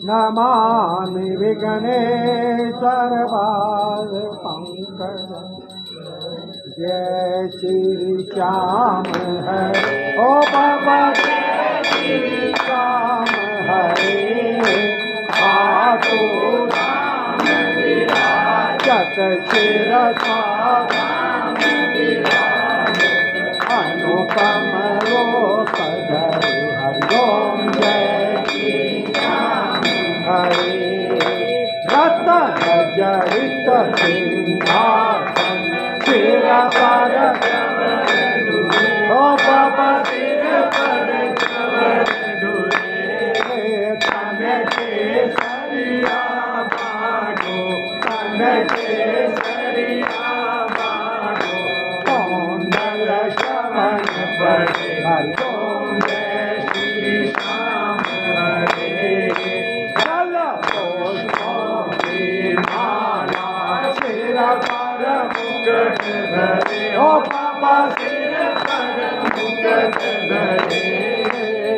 नमामि विघ्नेश्वर पाद पंकज। जय श्री श्याम हरे ओ बाबा, जय श्री श्याम हरे। आतो राम विराजत शिरसाधाम विराज, अनुपम रूप धरि हरिओम। जय श्री श्याम हरे। रतन जड़ित सिंहासन सिर पर ओ बाबा, सिर पर कवर ढूले। तन के सरिया बागो, तन के सरिया बागो। कौंडल श्रवण पड़े हरिओम। जय श्री श्याम हरे। जल पुष्पों की माला सिर पर मुकुट धरे ओ बाबा, सिर पर मुकुट धरे।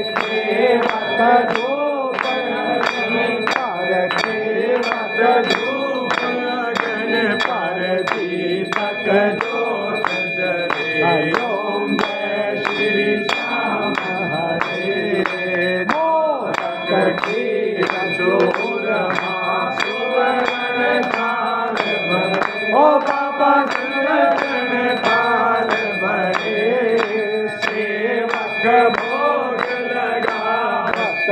सेवक धूप पर सेवक धूप गगन पर दीपक ज्योत जले। हरिओम। जय श्री श्याम हरे। मोदक खीर चूरमा सुवर्ण थाल भरे ओ बाबा, सुवर्ण थाल भरे। सेवक भोग लगा भक्त